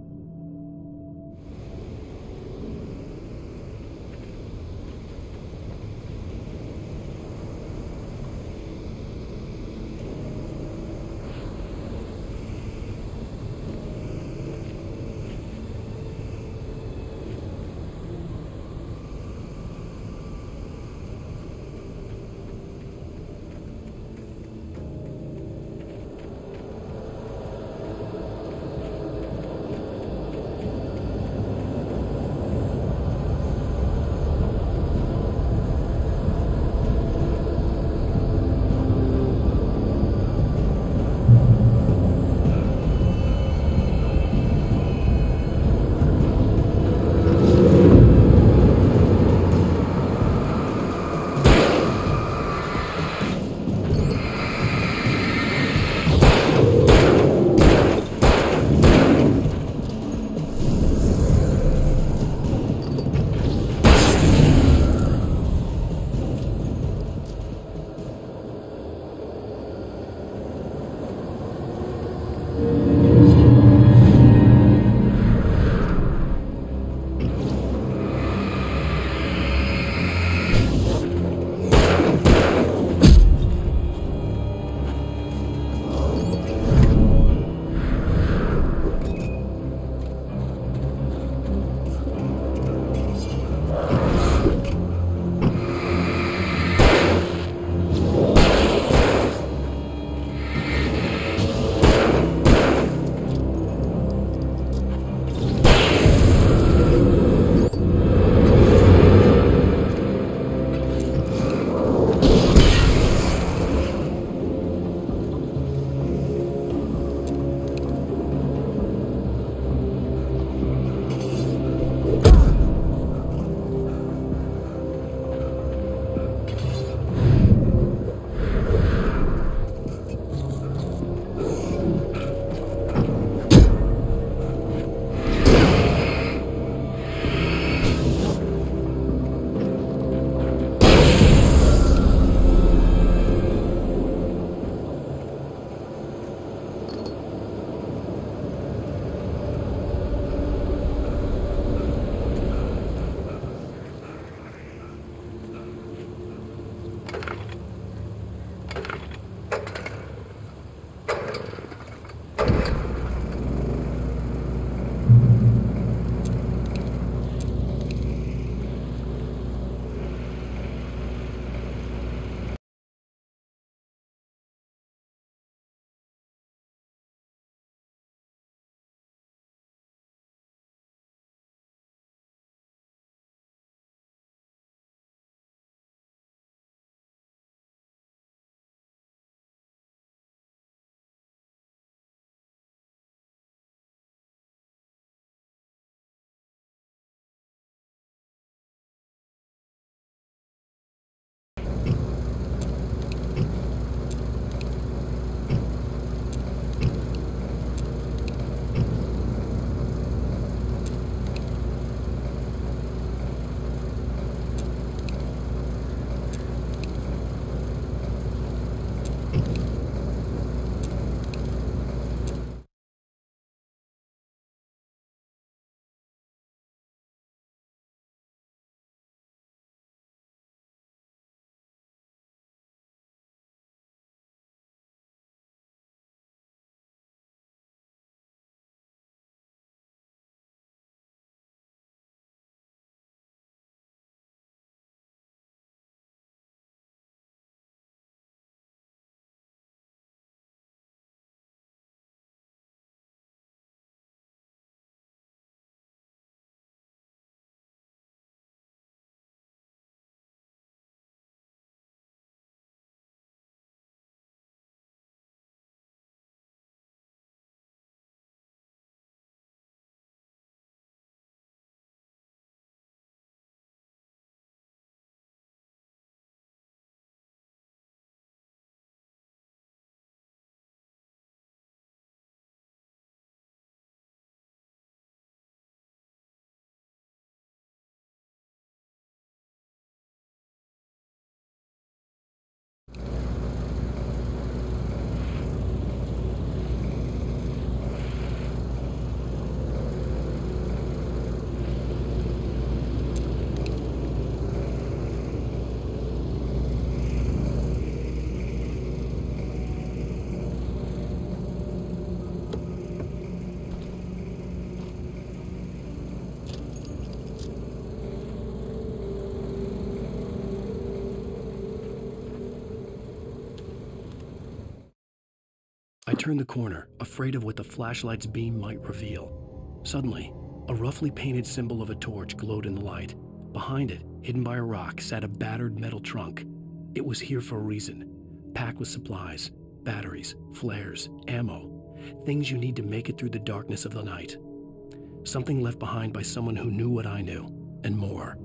I turned the corner, afraid of what the flashlight's beam might reveal. Suddenly, a roughly painted symbol of a torch glowed in the light. Behind it, hidden by a rock, sat a battered metal trunk. It was here for a reason, packed with supplies, batteries, flares, ammo, things you need to make it through the darkness of the night. Something left behind by someone who knew what I knew, and more.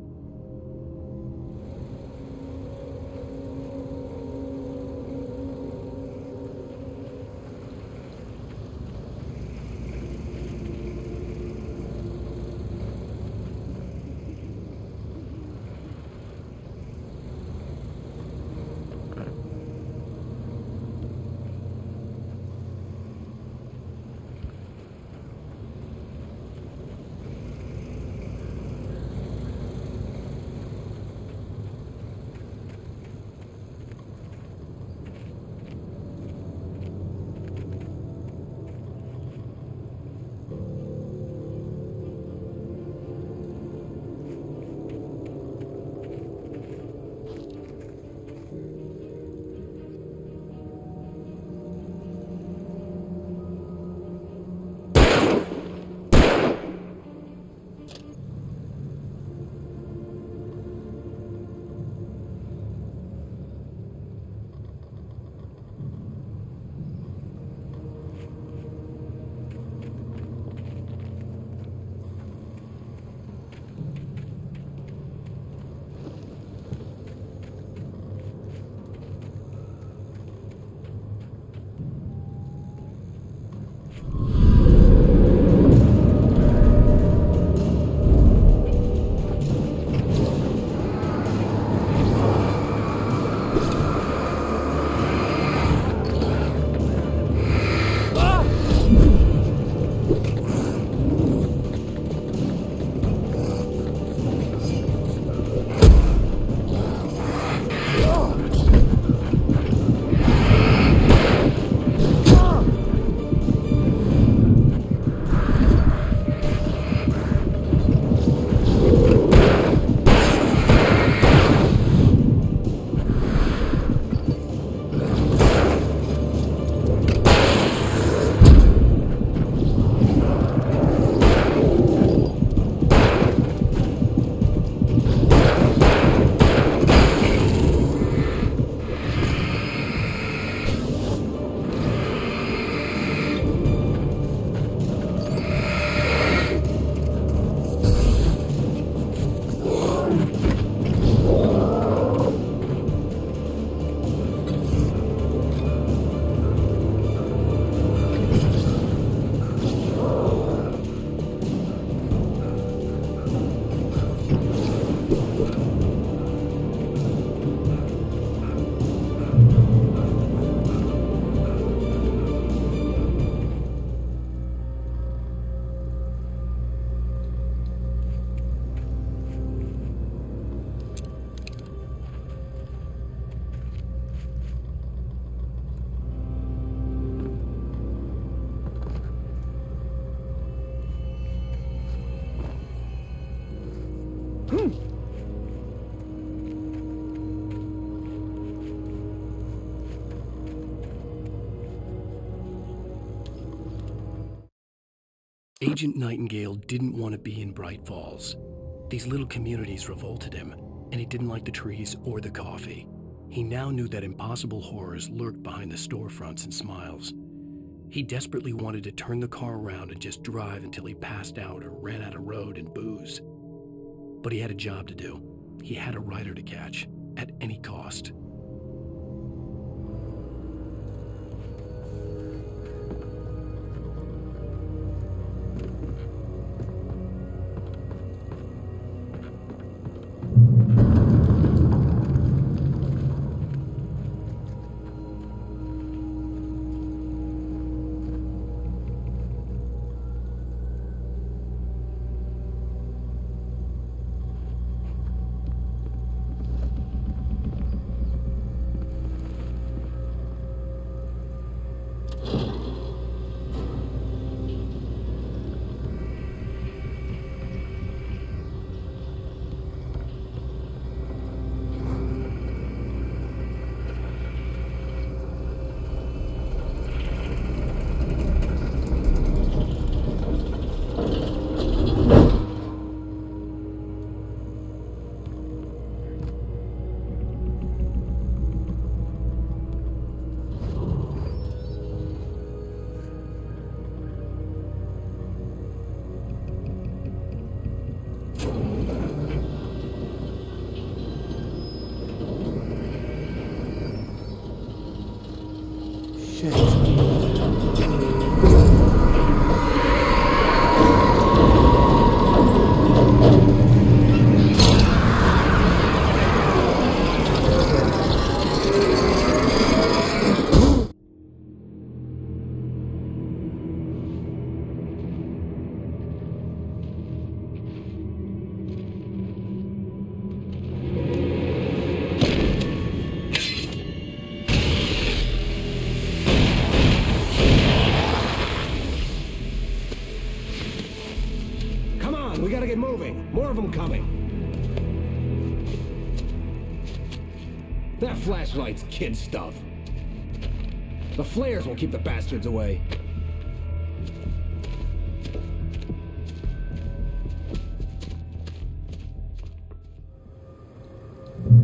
Agent Nightingale didn't want to be in Bright Falls. These little communities revolted him, and he didn't like the trees or the coffee. He now knew that impossible horrors lurked behind the storefronts and smiles. He desperately wanted to turn the car around and just drive until he passed out or ran out of road and booze. But he had a job to do. He had a rider to catch, at any cost. Shit. Come on, we gotta get moving. More of them coming. That flashlight's kid stuff. The flares will keep the bastards away.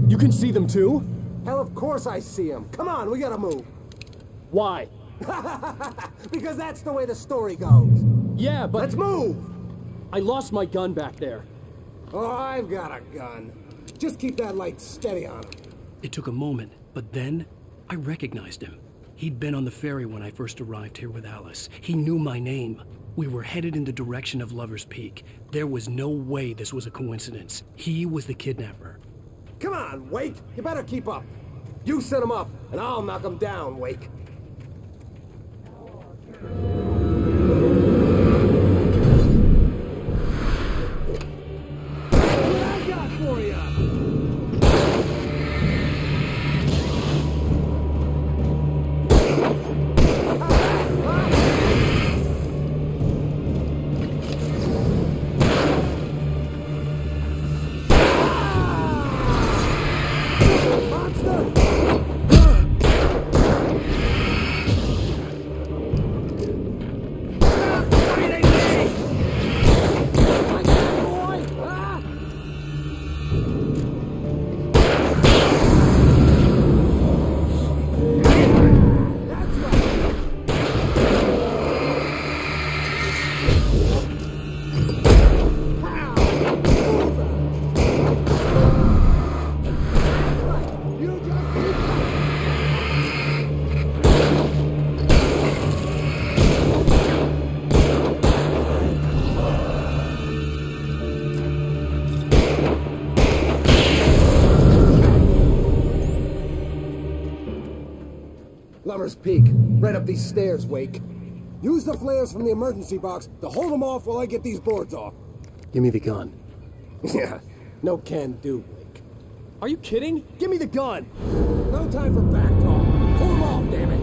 You can see them too? Hell, of course I see them. Come on, we gotta move. Why? Because that's the way the story goes. Yeah, but... Let's move! I lost my gun back there. Oh, I've got a gun. Just keep that light steady on him. It took a moment, but then I recognized him. He'd been on the ferry when I first arrived here with Alice. He knew my name. We were headed in the direction of Lover's Peak. There was no way this was a coincidence. He was the kidnapper. Come on, Wake. You better keep up. You set him up, and I'll knock him down, Wake. What I got for ya? Lover's Peak. Right up these stairs, Wake. Use the flares from the emergency box to hold them off while I get these boards off. Give me the gun. Yeah, no can do, Wake. Are you kidding? Give me the gun! No time for back talk. Pull them off, damn it!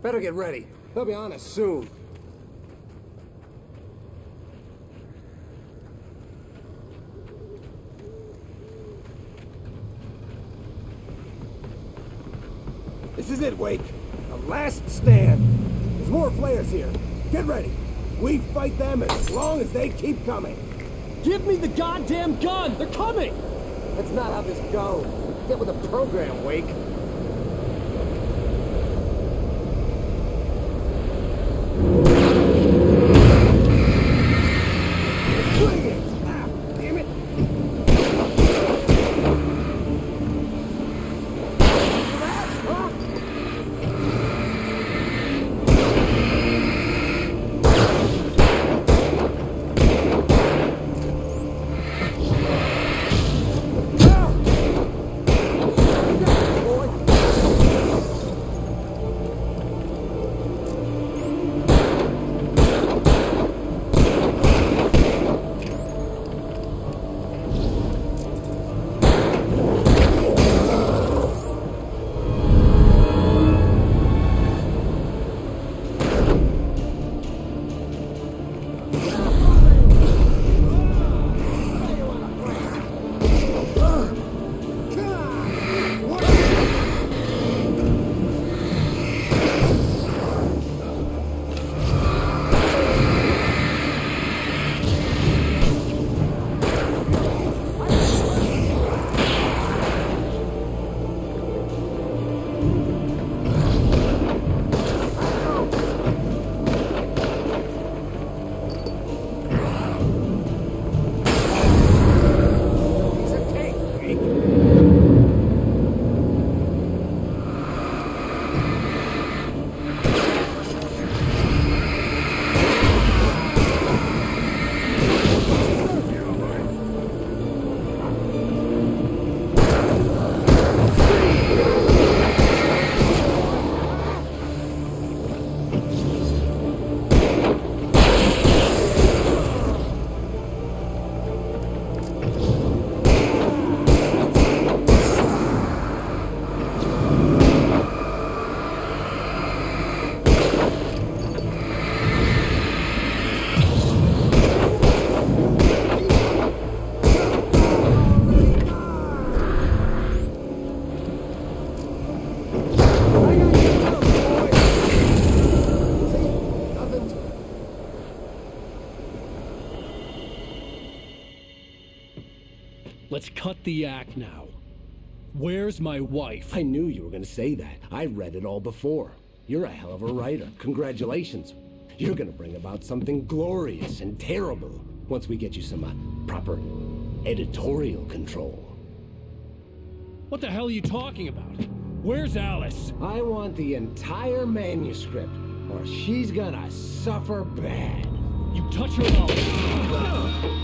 Better get ready. They'll be on us soon. This is it, Wake. The last stand. There's more flares here. Get ready. We fight them as long as they keep coming. Give me the goddamn gun! They're coming! That's not how this goes. Get with the program, Wake. Let's cut the act now. Where's my wife? I knew you were going to say that. I read it all before. You're a hell of a writer. Congratulations. You're going to bring about something glorious and terrible once we get you some proper editorial control. What the hell are you talking about? Where's Alice? I want the entire manuscript, or she's gonna suffer bad. You touch her mouth.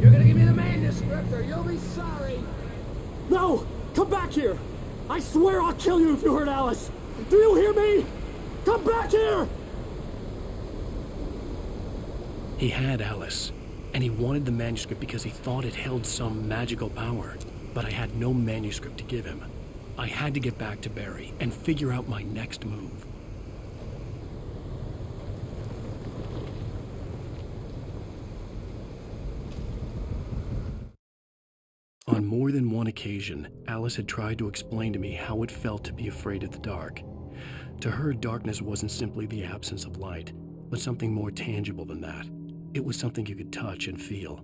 You're gonna give me the manuscript or you'll be sorry! No! Come back here! I swear I'll kill you if you hurt Alice! Do you hear me? Come back here! He had Alice, and he wanted the manuscript because he thought it held some magical power. But I had no manuscript to give him. I had to get back to Barry and figure out my next move. On more than one occasion, Alice had tried to explain to me how it felt to be afraid of the dark. To her, darkness wasn't simply the absence of light, but something more tangible than that. It was something you could touch and feel.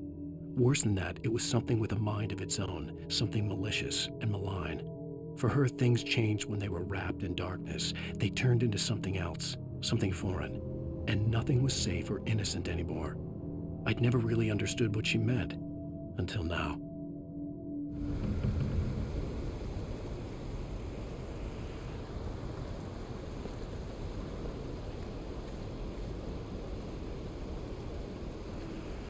Worse than that, it was something with a mind of its own, something malicious and malign. For her, things changed when they were wrapped in darkness. They turned into something else, something foreign, and nothing was safe or innocent anymore. I'd never really understood what she meant, until now.